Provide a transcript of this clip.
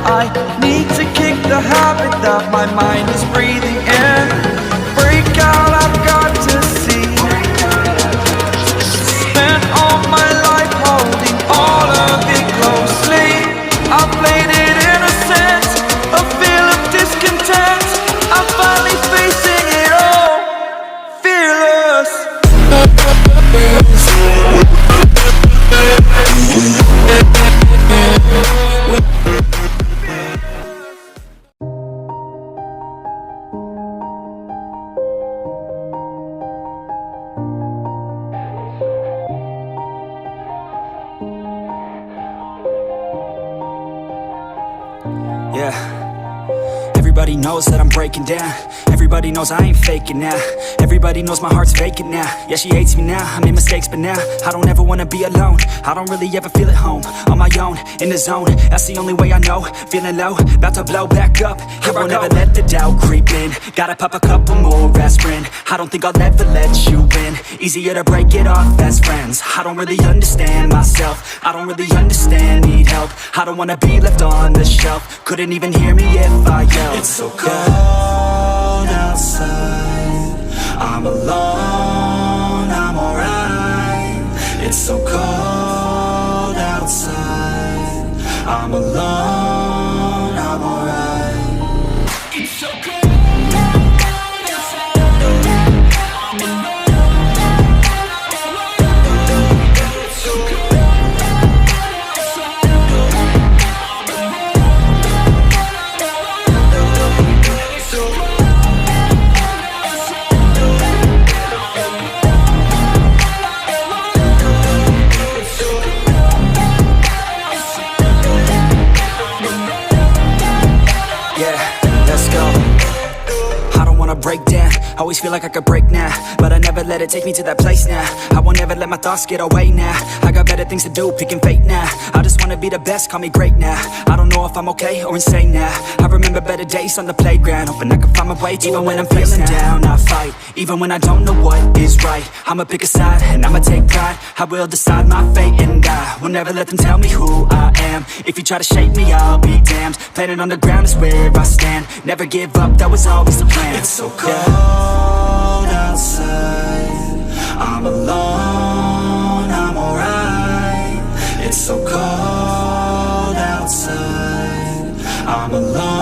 I need to kick the habit that my mind is breathing in. Break out, I've got to see. Spent all my life holding all of it closely. I played it innocent, a feel of discontent. I'm finally facing it all, fearless. Yeah, everybody knows that I'm breaking down. Everybody knows I ain't faking now. Everybody knows my heart's vacant now. Yeah, she hates me now, I made mistakes but now I don't ever wanna be alone. I don't really ever feel at home. On my own, in the zone, that's the only way I know. Feeling low, about to blow back up. Here I never let the doubt creep in. Gotta pop a couple more aspirin. I don't think I'll ever let you in. Easier to break it off best friends. I don't really understand myself. I don't really understand, need help. I don't wanna be left on the shelf. Couldn't even hear me if I yelled. It's so cold outside, I'm alone, I'm alright. It's so cold outside, I'm alone, I'm alright. It's so cold. Break down, always feel like I could break now, but I never let it take me to that place now. I won't ever let my thoughts get away now. I got better things to do, picking fate now. I just wanna be the best, call me great now. I don't know if I'm okay or insane now. I remember better days on the playground, hoping I can find my way. Even when I'm feeling down, I fight. Even when I don't know what is right, I'ma pick a side and I'ma take pride. I will decide my fate and I will never let them tell me who I am. If you try to shape me, I'll be damned. Planet on the ground is where I stand. Never give up, that was always the plan. It's so cold outside, I'm alone, I'm alright. It's so cold outside, I'm alone.